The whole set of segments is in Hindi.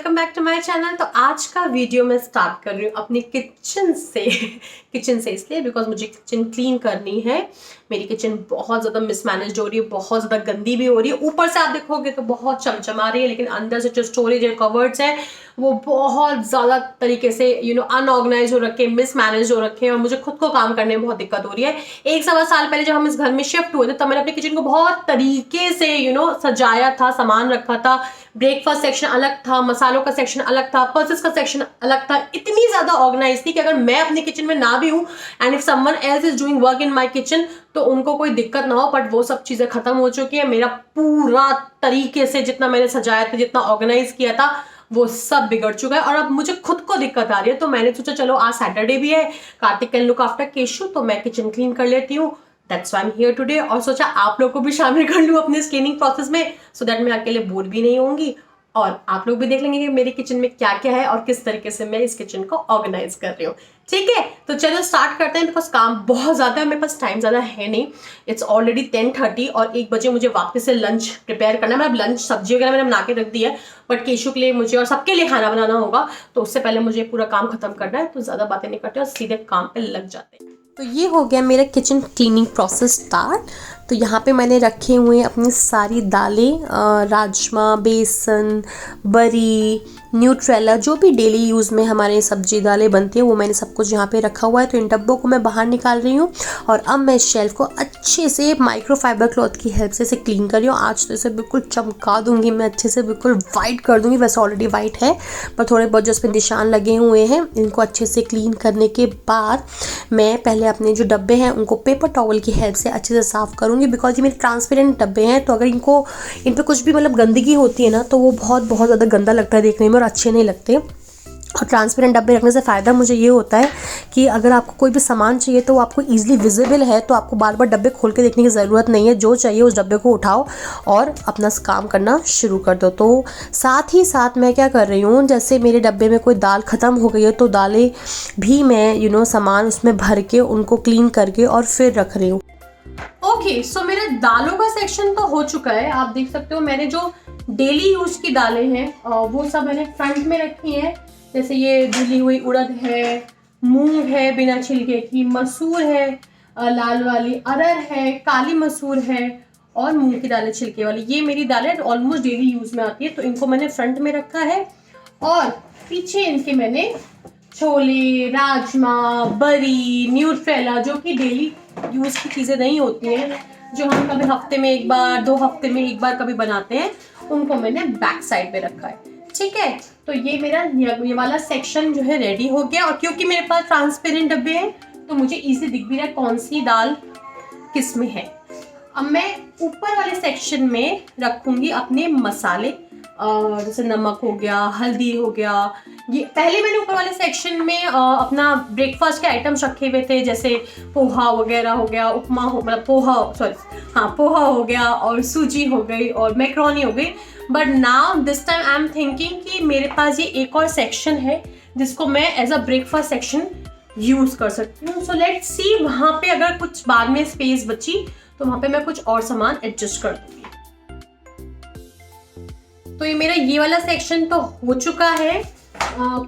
Welcome back to my channel. तो आज का वीडियो मैं स्टार्ट कर रही हूँ अपनी किचन से इसलिए बिकॉज मुझे किचन क्लीन करनी है। मेरी किचन बहुत ज़्यादा मिसमैनेज हो रही है, बहुत ज़्यादा गंदी भी हो रही है। ऊपर से आप देखोगे तो बहुत चमचमा रही है, लेकिन अंदर से जो स्टोरेज है, कवर्ड्स हैं, वो बहुत ज़्यादा तरीके से अनऑर्गेनाइज हो रखे, मिसमैनेज हो रखे हैं और मुझे खुद को काम करने में बहुत दिक्कत हो रही है। 1-1.25 साल पहले जब हम इस घर में शिफ्ट हुए थे तब मैंने अपनी किचन को बहुत तरीके से सजाया था, सामान रखा था। ब्रेकफास्ट सेक्शन अलग था, मसालों का सेक्शन अलग था, पल्सेस का सेक्शन अलग था। इतनी ज्यादा ऑर्गेनाइज थी कि अगर मैं अपनी किचन में ना भी हूं and if someone else is doing work in my kitchen तो उनको कोई दिक्कत ना हो। बट वो सब चीजें खत्म हो चुकी है। मेरा पूरा तरीके से जितना मैंने सजाया था, जितना ऑर्गेनाइज किया था, वो सब बिगड़ चुका है और अब मुझे खुद को दिक्कत आ रही है। तो मैंने सोचा चलो आज सैटरडे भी है, Kartik can look after Keshu, तो मैं किचन क्लीन कर लेती हूँ। That's why I am here today. और सोचा आप लोग को भी शामिल कर लूँ अपने क्लीनिंग प्रोसेस में, सो दैट मैं अकेले बोर भी नहीं होंगी और आप लोग भी देख लेंगे कि मेरी किचन में क्या क्या है और किस तरीके से मैं इस किचन को ऑर्गेनाइज कर रही हूँ। ठीक है, तो चलो स्टार्ट करते हैं। बिकॉज काम बहुत ज़्यादा है, मेरे पास टाइम ज़्यादा है नहीं। इट्स ऑलरेडी 10:30 और 1 बजे मुझे वापस से लंच प्रिपेयर करना है। मतलब लंच सब्जी वगैरह मैंने बना के रख दी है, बट केशु के लिए मुझे और सबके लिए खाना बनाना होगा, तो उससे पहले मुझे पूरा काम खत्म करना है। तो ज़्यादा बातें नहीं करते और सीधे काम पे लग जाते हैं। तो ये हो गया मेरा किचन क्लीनिंग प्रोसेस स्टार्ट। तो यहाँ पे मैंने रखे हुए हैं अपनी सारी दालें, राजमा, बेसन, बरी, न्यूट्रेला, जो भी डेली यूज़ में हमारे सब्जी दालें बनती हैं वो मैंने सब कुछ यहाँ पे रखा हुआ है। तो इन डब्बों को मैं बाहर निकाल रही हूँ और अब मैं इस शेल्फ को अच्छे से माइक्रोफाइबर क्लॉथ की हेल्प से इसे क्लीन कर रही हूँ। आज तो इसे बिल्कुल चमका दूंगी मैं, अच्छे से बिल्कुल वाइट कर दूंगी। वैसे ऑलरेडी वाइट है पर थोड़े बहुत जो इसमें निशान लगे हुए हैं, इनको अच्छे से क्लीन करने के बाद मैं पहले अपने जो डब्बे हैं उनको पेपर टॉवल की हेल्प से अच्छे से साफ़ करूँगी। बिकॉज ये मेरे ट्रांसपेरेंट डब्बे हैं, तो अगर इन पर कुछ भी मतलब गंदगी होती है ना तो वो बहुत ज़्यादा गंदा लगता है देखने में और अच्छे नहीं लगते। और ट्रांसपेरेंट डब्बे रखने से फ़ायदा मुझे ये होता है कि अगर आपको कोई भी सामान चाहिए तो वो आपको ईजिली विजिबल है, तो आपको बार बार डब्बे खोल के देखने की ज़रूरत नहीं है। जो चाहिए उस डब्बे को उठाओ और अपना काम करना शुरू कर दो। तो साथ ही साथ मैं क्या कर रही हूँ, जैसे मेरे डब्बे में कोई दाल ख़त्म हो गई है तो दालें भी मैं सामान उसमें भर के उनको क्लीन करके और फिर रख रही हूँ। ओके, सो मेरे दालों का सेक्शन तो हो चुका है। आप देख सकते हो मैंने जो डेली यूज़ की दालें हैं वो सब मैंने फ्रंट में रखी हैं। जैसे ये धुली हुई उड़द है, मूंग है बिना छिलके की, मसूर है लाल वाली, अरहर है, काली मसूर है और मूंग की दालें छिलके वाली। ये मेरी दालें ऑलमोस्ट डेली यूज में आती है, तो इनको मैंने फ्रंट में रखा है। और पीछे इनके मैंने छोले, राजमा, बरी, न्यूट्रेला, जो कि डेली यूज की चीज़ें नहीं होती हैं, जो हम कभी हफ्ते में एक बार, 2 हफ्ते में एक बार कभी बनाते हैं, उनको मैंने बैक साइड में रखा है। ठीक है, तो ये मेरा ये वाला सेक्शन जो है रेडी हो गया। और क्योंकि मेरे पास ट्रांसपेरेंट डब्बे हैं तो मुझे इजी दिख भी रहा है कौन सी दाल किस में है। अब मैं ऊपर वाले सेक्शन में रखूंगी अपने मसाले, जैसे नमक हो गया, हल्दी हो गया। ये पहले मैंने ऊपर वाले सेक्शन में अपना ब्रेकफास्ट के आइटम्स रखे हुए थे, जैसे पोहा वगैरह हो गया, उपमा हो, मतलब पोहा हो गया और सूजी हो गई और मैक्रोनी हो गई। But now this time I am thinking कि मेरे पास ये एक और सेक्शन है जिसको मैं as a breakfast section use कर सकती हूँ। सो लेट्स सी, वहाँ पे अगर कुछ बाद में स्पेस बची तो वहाँ पे मैं कुछ और सामान एडजस्ट कर दूंगी। तो ये मेरा ये वाला सेक्शन तो हो चुका है।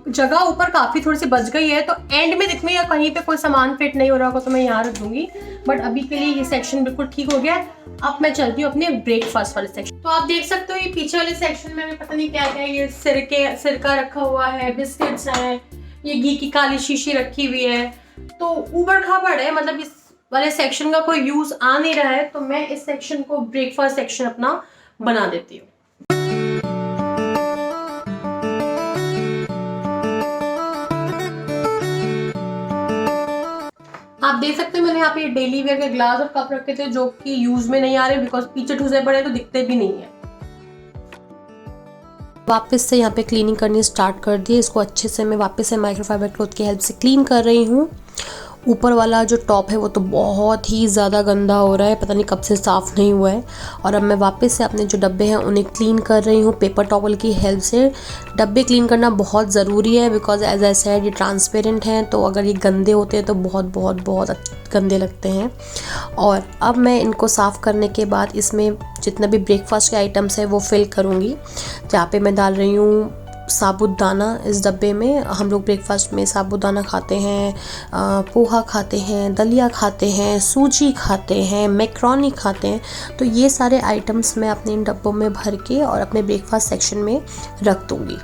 जगह ऊपर काफ़ी थोड़ी सी बच गई है, तो एंड में दिखने या कहीं पे कोई सामान फिट नहीं हो रहा होगा तो मैं यहाँ रख दूंगी। बट अभी के लिए ये सेक्शन बिल्कुल ठीक हो गया। अब मैं चलती हूँ अपने ब्रेकफास्ट वाले सेक्शन। तो आप देख सकते हो ये पीछे वाले सेक्शन में पता नहीं क्या क्या है, ये सिरका रखा हुआ है, बिस्किट्स हैं, ये घी की काली शीशी रखी हुई है। तो ऊबड़ खाबड़ है, मतलब इस वाले सेक्शन का कोई यूज आ नहीं रहा है, तो मैं इस सेक्शन को ब्रेकफास्ट सेक्शन अपना बना देती हूँ। आप देख सकते हो मैंने यहाँ पे डेली वेयर के ग्लास और कप रखे थे जो कि यूज में नहीं आ रहे, बिकॉज पीछे ठुसे पड़े तो दिखते भी नहीं है। वापस से यहाँ पे क्लीनिंग करनी स्टार्ट कर दी। इसको अच्छे से मैं वापस से माइक्रोफाइबर क्लॉथ की हेल्प से क्लीन कर रही हूँ। ऊपर वाला जो टॉप है वो तो बहुत ही ज़्यादा गंदा हो रहा है, पता नहीं कब से साफ़ नहीं हुआ है। और अब मैं वापस से अपने जो डब्बे हैं उन्हें क्लीन कर रही हूँ पेपर टॉवल की हेल्प से। डब्बे क्लीन करना बहुत ज़रूरी है बिकॉज एज आई सेड ये ट्रांसपेरेंट हैं, तो अगर ये गंदे होते हैं तो बहुत गंदे लगते हैं। और अब मैं इनको साफ़ करने के बाद इसमें जितना भी ब्रेकफास्ट के आइटम्स है वो फिल करूँगी। जहाँ पे मैं डाल रही हूँ साबूदाना इस डब्बे में। हम लोग ब्रेकफास्ट में साबूदाना खाते हैं, पोहा खाते हैं, दलिया खाते हैं, सूजी खाते हैं, मैक्रोनी खाते हैं। तो ये सारे आइटम्स मैं अपने इन डब्बों में भर के और अपने ब्रेकफास्ट सेक्शन में रख दूँगी।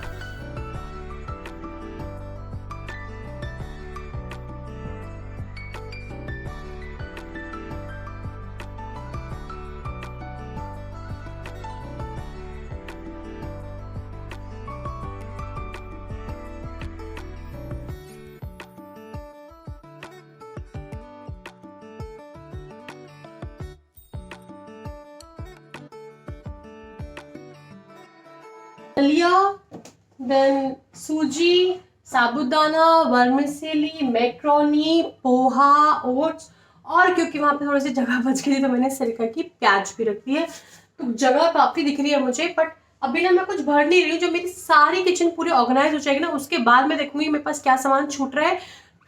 दलिया, देन सूजी, साबूदाना, वर्मिसेली, मैक्रोनी, पोहा, ओट्स, और क्योंकि वहाँ पे थोड़ी सी जगह बच गई थी तो मैंने सिरका की प्याज भी रख दी है। तो जगह काफ़ी दिख रही है मुझे, बट अभी ना मैं कुछ भर नहीं रही हूँ। जो मेरी सारी किचन पूरी ऑर्गेनाइज हो जाएगी ना, उसके बाद मैं देखूंगी मेरे पास क्या सामान छूट रहा है,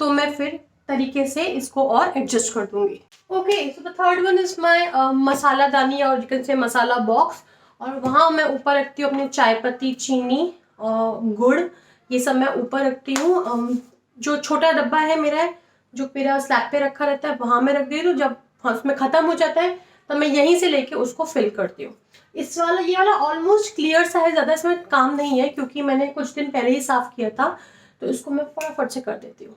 तो मैं फिर तरीके से इसको और एडजस्ट कर दूंगी। Okay, so the third one is my मसाला दानी और you can say masala box. और वहाँ मैं ऊपर रखती हूँ अपनी चाय पत्ती, चीनी, गुड़, ये सब मैं ऊपर रखती हूँ। जो छोटा डब्बा है मेरा, जो मेरा स्लैब पे रखा रहता है, वहाँ मैं रख दी हूँ। जब उसमें ख़त्म हो जाता है तो मैं यहीं से लेके उसको फिल करती हूँ। ये वाला ऑलमोस्ट क्लियर सा है, ज़्यादा इसमें काम नहीं है क्योंकि मैंने कुछ दिन पहले ही साफ़ किया था, तो इसको मैं फटाफट से कर देती हूँ।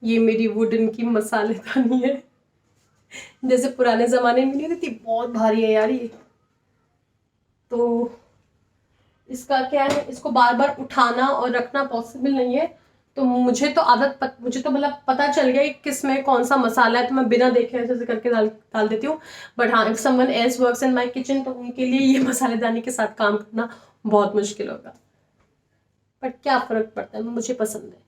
ये मेरी वुडन की मसालेदानी है, जैसे पुराने ज़माने में नहीं रहती, बहुत भारी है यार ये। तो इसका क्या है, इसको बार बार उठाना और रखना पॉसिबल नहीं है। तो मुझे तो मुझे तो मतलब पता चल गया किस में कौन सा मसाला है, तो मैं बिना देखे ऐसे करके डाल देती हूँ। बट हाँ, if someone else works in my kitchen तो उनके लिए ये मसालेदानी के साथ काम करना बहुत मुश्किल होगा। बट क्या फ़र्क पड़ता है, मुझे पसंद है।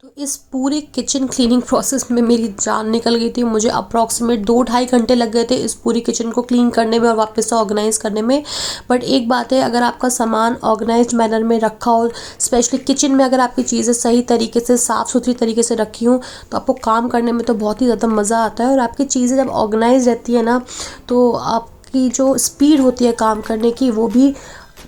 तो इस पूरे किचन क्लीनिंग प्रोसेस में मेरी जान निकल गई थी। मुझे अप्रॉक्सीमेट 2-2.5 घंटे लग गए थे इस पूरी किचन को क्लीन करने में और वापस से ऑर्गेनाइज़ करने में। बट एक बात है, अगर आपका सामान ऑर्गेनाइज्ड मैनर में रखा हो, स्पेशली किचन में अगर आपकी चीज़ें सही तरीके से साफ़ सुथरी तरीके से रखी हूँ, तो आपको काम करने में तो बहुत ही ज़्यादा मज़ा आता है। और आपकी चीज़ें जब ऑर्गेनाइज रहती है ना, तो आपकी जो स्पीड होती है काम करने की, वो भी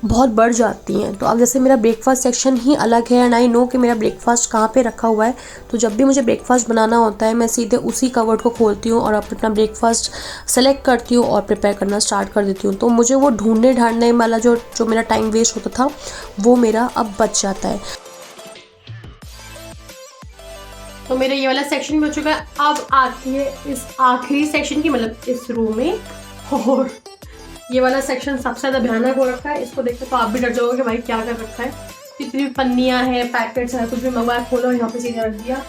बहुत बढ़ जाती हैं। तो अब जैसे मेरा ब्रेकफास्ट सेक्शन ही अलग है एंड आई नो कि मेरा ब्रेकफास्ट कहाँ पे रखा हुआ है, तो जब भी मुझे ब्रेकफास्ट बनाना होता है मैं सीधे उसी कवर्ड को खोलती हूँ और अपना ब्रेकफास्ट सेलेक्ट करती हूँ और प्रिपेयर करना स्टार्ट कर देती हूँ। तो मुझे वो ढूंढने ढांढने वाला जो मेरा टाइम वेस्ट होता था, वो मेरा अब बच जाता है। तो मेरा ये वाला सेक्शन भी हो चुका है। अब आती है इस आखिरी सेक्शन की, मतलब इस रूम में। और ये वाला सेक्शन सबसे ज़्यादा भयानक हो रखा है। इसको देख के तो आप भी डर जाओगे कि भाई क्या कर रखा है। जितनी भी पन्नियाँ हैं, पैकेट्स हैं, कुछ भी मंगवाया, खोलो यहाँ पे सीधा रख दिया।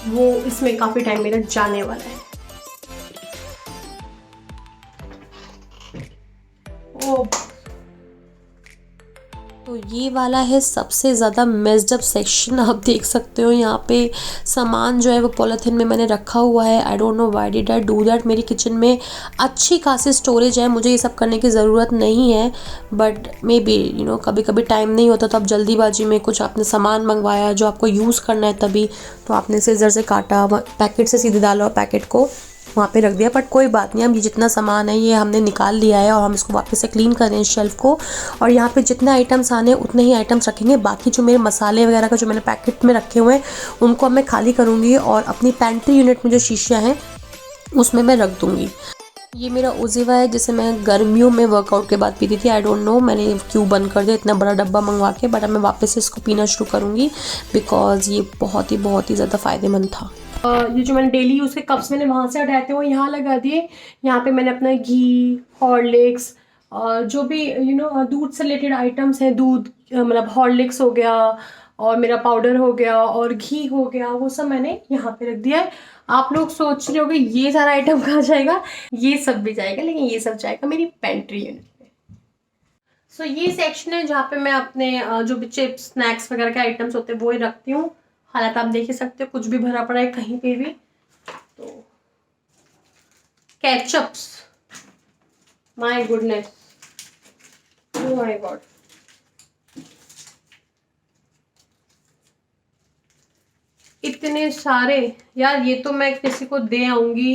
वो इसमें काफ़ी टाइम मेरा जाने वाला है। ओ, तो ये वाला है सबसे ज़्यादा मेस्ड अप सेक्शन। आप देख सकते हो यहाँ पे सामान जो है वो पॉलीथिन में मैंने रखा हुआ है। I don't know why did I do that. मेरी किचन में अच्छी खासी स्टोरेज है, मुझे ये सब करने की ज़रूरत नहीं है। बट मे बी कभी कभी टाइम नहीं होता, तो आप जल्दीबाजी में कुछ आपने सामान मंगवाया जो आपको यूज़ करना है तभी, तो आपने सीजर से काटा, पैकेट से सीधे डाला पैकेट को वहाँ पे रख दिया। बट कोई बात नहीं, अब ये जितना सामान है ये हमने निकाल लिया है और हम इसको वापस से क्लीन कर रहे हैं शेल्फ़ को। और यहाँ पे जितने आइटम्स आने हैं उतने ही आइटम्स रखेंगे। बाकी जो मेरे मसाले वगैरह का जो मैंने पैकेट में रखे हुए हैं उनको अब मैं खाली करूँगी और अपनी पेंट्री यूनिट में जो शीशियाँ हैं उसमें मैं रख दूँगी। ये मेरा उजीवा है जिसे मैं गर्मियों में वर्कआउट के बाद पीती थी। आई डोंट नो मैंने क्यों बंद कर दिया इतना बड़ा डब्बा मंगवा के, बट अब मैं वापस से इसको पीना शुरू करूँगी बिकॉज ये बहुत ही ज़्यादा फ़ायदेमंद था। ये जो मैंने डेली यूज़ के कप्स मैंने वहाँ से हटाए थे वो यहाँ लगा दिए। यहाँ पे मैंने अपना घी, हॉर्लिक्स, जो भी दूध से रिलेटेड आइटम्स हैं, दूध मतलब हॉर्लिक्स हो गया और मेरा पाउडर हो गया और घी हो गया, वो सब मैंने यहाँ पे रख दिया है। आप लोग सोच रहे होंगे ये सारा आइटम कहाँ जाएगा, ये सब भी जाएगा, लेकिन ये सब जाएगा मेरी पेंट्री यूनिट में। सो ये सेक्शन है जहाँ पे मैं अपने जो भी चिप्स, स्नैक्स वगैरह के आइटम्स होते हैं वो ही रखती हूँ। हालांकि आप देख ही सकते हो कुछ भी भरा पड़ा है कहीं पे भी। तो ketchups, my goodness, oh my god, इतने सारे यार, ये तो मैं किसी को दे आऊंगी,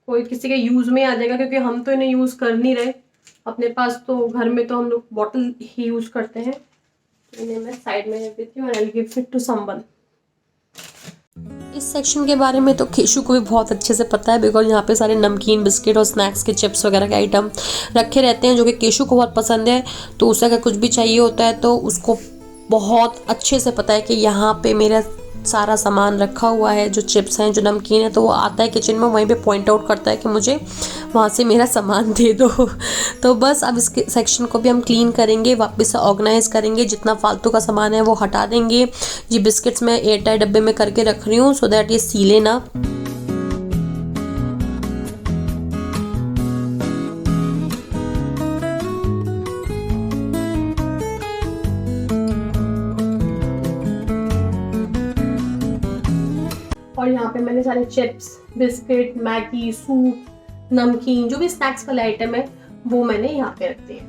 कोई किसी के यूज में आ जाएगा, क्योंकि हम तो इन्हें यूज कर नहीं रहे अपने पास, तो घर में तो हम लोग बॉटल ही यूज करते हैं। तो इन्हें मैं साइड में रख देती हूँ और I will give it to someone. इस सेक्शन के बारे में तो केशु को भी बहुत अच्छे से पता है, बिकॉज यहाँ पे सारे नमकीन, बिस्किट और स्नैक्स के चिप्स वगैरह के आइटम रखे रहते हैं, जो कि केशु को बहुत पसंद है। तो उसे अगर कुछ भी चाहिए होता है तो उसको बहुत अच्छे से पता है कि यहाँ पे मेरा सारा सामान रखा हुआ है, जो चिप्स हैं, जो नमकीन है। तो वो आता है किचन में, वहीं पे पॉइंट आउट करता है कि मुझे वहाँ से मेरा सामान दे दो। तो बस अब इसके सेक्शन को भी हम क्लीन करेंगे, वापस से ऑर्गेनाइज करेंगे, जितना फालतू का सामान है वो हटा देंगे। ये बिस्किट्स मैं एयरटाइट डब्बे में करके रख रही हूँ, सो दैट ये सीले ना। और यहाँ पे मैंने सारे चिप्स, बिस्किट, मैगी, सूप, नमकीन, जो भी स्नैक्स वाले आइटम है वो मैंने यहाँ पे रख दिए।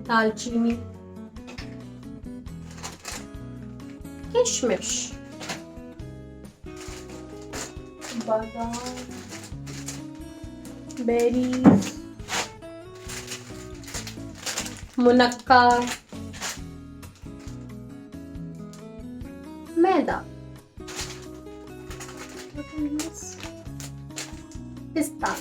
दालचीनी, किशमिश, बादाम, बेरीज, मुनक्का, मैदा, पिस्ता।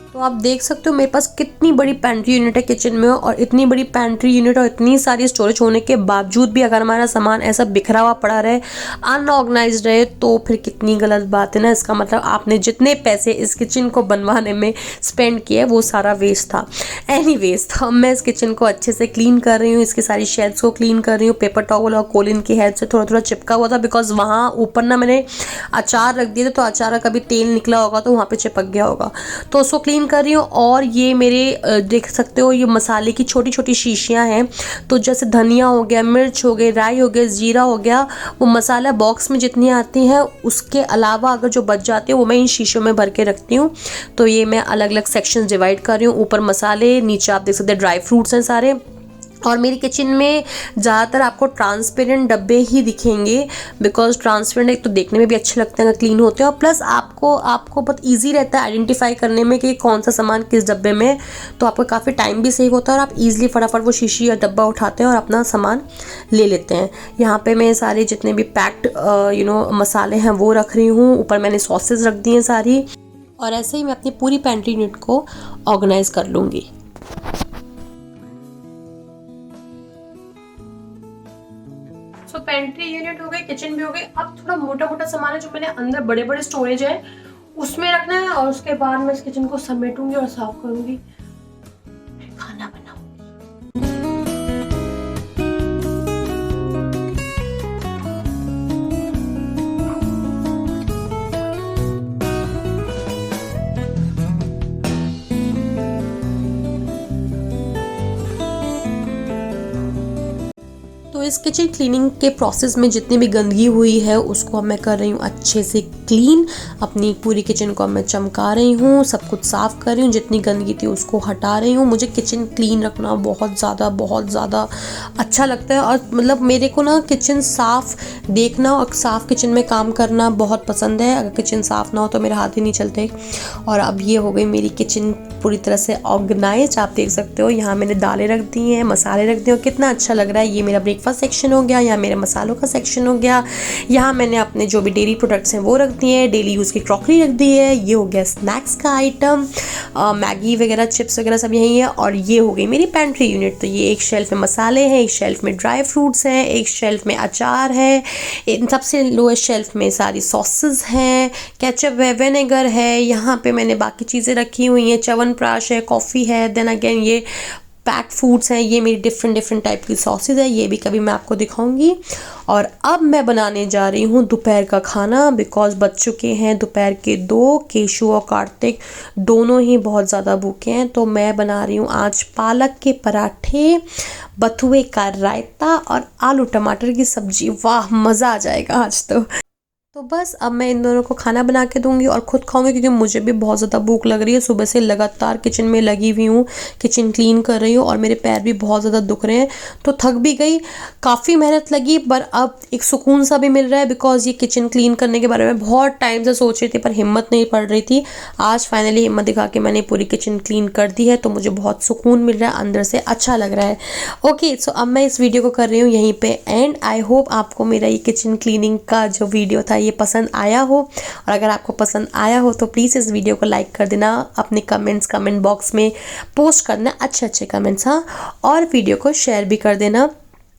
तो आप देख सकते हो मेरे पास कितनी बड़ी पैंट्री यूनिट है किचन में, और इतनी बड़ी पैंट्री यूनिट और इतनी सारी स्टोरेज होने के बावजूद भी अगर हमारा सामान ऐसा बिखरा हुआ पड़ा रहे, अनऑर्गेनाइज्ड रहे, तो फिर कितनी गलत बात है ना। इसका मतलब आपने जितने पैसे इस किचन को बनवाने में स्पेंड किए वो सारा वेस्ट था। एनीवेज, तो मैं इस किचन को अच्छे से क्लीन कर रही हूँ, इसकी सारी शेल्फ्स को क्लीन कर रही हूँ। पेपर टॉवल और कोलिन की हेल्प से थोड़ा थोड़ा चिपका हुआ था, बिकॉज वहाँ ऊपर ना मैंने अचार रख दिए थे, तो अचार का कभी तेल निकला होगा तो वहाँ पे चिपक गया होगा, तो उसको क्लीन कर रही हूँ। और ये मेरे देख सकते हो ये मसाले की छोटी छोटी शीशियाँ हैं, तो जैसे धनिया हो गया, मिर्च हो गई, राई हो गया, जीरा हो गया, वो मसाला बॉक्स में जितनी आती हैं उसके अलावा अगर जो बच जाती है वो मैं इन शीशों में भर के रखती हूँ। तो ये मैं अलग अलग सेक्शन डिवाइड कर रही हूँ, ऊपर मसाले, नीचे आप देख सकते हैं ड्राई फ्रूट्स हैं सारे। और मेरी किचन में ज़्यादातर आपको ट्रांसपेरेंट डब्बे ही दिखेंगे, बिकॉज ट्रांसपेरेंट एक तो देखने में भी अच्छे लगते हैं अगर क्लीन होते हैं, और प्लस आपको बहुत इजी रहता है आइडेंटिफाई करने में कि कौन सा सामान किस डब्बे में। तो आपका काफ़ी टाइम भी सेव होता है और आप इजीली फटाफट वो शीशी या डब्बा उठाते हैं और अपना सामान ले लेते हैं। यहाँ पे मैं सारे जितने भी पैक्ड मसाले हैं वो रख रही हूँ, ऊपर मैंने सॉसेज रख दी हैं सारी, और ऐसे ही मैं अपनी पूरी पेंट्री यूनिट को ऑर्गेनाइज कर लूँगी। सो पेंट्री यूनिट हो गई, किचन भी हो गई। अब थोड़ा मोटा मोटा सामान है जो मैंने अंदर बड़े बड़े स्टोरेज है उसमें रखना है, और उसके बाद मैं इस किचन को समेटूंगी और साफ करूंगी, खाना बनाऊंगी। तो इस किचन क्लीनिंग के प्रोसेस में जितनी भी गंदगी हुई है उसको मैं कर रही हूँ अच्छे से क्लीन। अपनी पूरी किचन को मैं चमका रही हूँ, सब कुछ साफ़ कर रही हूँ, जितनी गंदगी थी उसको हटा रही हूँ। मुझे किचन क्लीन रखना बहुत ज़्यादा अच्छा लगता है, और मतलब मेरे को ना किचन साफ़ देखना और साफ़ किचन में काम करना बहुत पसंद है। अगर किचन साफ़ ना हो तो मेरे हाथ ही नहीं चलते। और अब ये हो गई मेरी किचन पूरी तरह से ऑर्गेनाइज। आप देख सकते हो यहाँ मैंने दालें रख दी हैं, मसाले रख दिए, और कितना अच्छा लग रहा है। ये मेरा ब्रेकफास्ट सेक्शन हो गया, यहाँ मेरे मसालों का सेक्शन हो गया, यहाँ मैंने अपने जो भी डेयरी प्रोडक्ट्स हैं वो रख दिए हैं, डेली यूज़ की क्रॉकरी रख दी है, ये हो गया स्नैक्स का आइटम, मैगी वगैरह, चिप्स वगैरह सब यही है। और ये हो गई मेरी पेंट्री यूनिट। तो ये एक शेल्फ में मसाले हैं, एक शेल्फ में ड्राई फ्रूट्स हैं, एक शेल्फ में अचार है, इन सबसे लोएस्ट शेल्फ में सारी सॉसेस हैं, केचप है, विनेगर है, यहाँ पे मैंने बाकी चीज़ें रखी हुई हैं, च्यवनप्राश है, कॉफ़ी है, देन अगेन ये पैक्ड फूड्स हैं, ये मेरी डिफरेंट टाइप की सॉसेज है, ये भी कभी मैं आपको दिखाऊंगी। और अब मैं बनाने जा रही हूँ दोपहर का खाना, बिकॉज बज चुके हैं दोपहर के 2। केशु और कार्तिक दोनों ही बहुत ज़्यादा भूखे हैं। तो मैं बना रही हूँ आज पालक के पराठे, बथुए का रायता और आलू टमाटर की सब्जी। वाह, मज़ा आ जाएगा आज तो। तो बस अब मैं इन दोनों को खाना बना के दूंगी और खुद खाऊंगी, क्योंकि मुझे भी बहुत ज़्यादा भूख लग रही है। सुबह से लगातार किचन में लगी हुई हूँ, किचन क्लीन कर रही हूँ और मेरे पैर भी बहुत ज़्यादा दुख रहे हैं, तो थक भी गई। काफ़ी मेहनत लगी, पर अब एक सुकून सा भी मिल रहा है, बिकॉज ये किचन क्लीन करने के बारे में बहुत टाइम से सोच रही थी पर हिम्मत नहीं पड़ रही थी। आज फाइनली हिम्मत दिखा के मैंने पूरी किचन क्लीन कर दी है, तो मुझे बहुत सुकून मिल रहा है, अंदर से अच्छा लग रहा है। ओके, सो अब मैं इस वीडियो को कर रही हूँ यहीं पे एंड। आई होप आपको मेरा ये किचन क्लीनिंग का जो वीडियो था ये पसंद आया हो, और अगर आपको पसंद आया हो तो प्लीज़ इस वीडियो को लाइक कर देना, अपने कमेंट बॉक्स में पोस्ट करना अच्छे कमेंट्स, हाँ, और वीडियो को शेयर भी कर देना।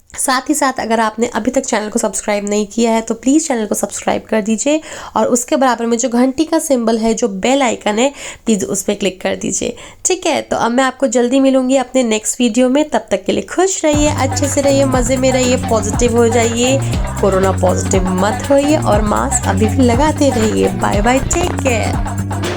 साथ ही साथ अगर आपने अभी तक चैनल को सब्सक्राइब नहीं किया है तो प्लीज़ चैनल को सब्सक्राइब कर दीजिए, और उसके बराबर में जो घंटी का सिंबल है, जो बेल आइकन है, प्लीज़ उस पर क्लिक कर दीजिए। ठीक है, तो अब मैं आपको जल्दी मिलूंगी अपने नेक्स्ट वीडियो में। तब तक के लिए खुश रहिए, अच्छे से रहिए, मज़े में रहिए, पॉजिटिव हो जाइए, कोरोना पॉजिटिव मत होइए, और मास्क अभी भी लगाते रहिए। Bye bye, take care.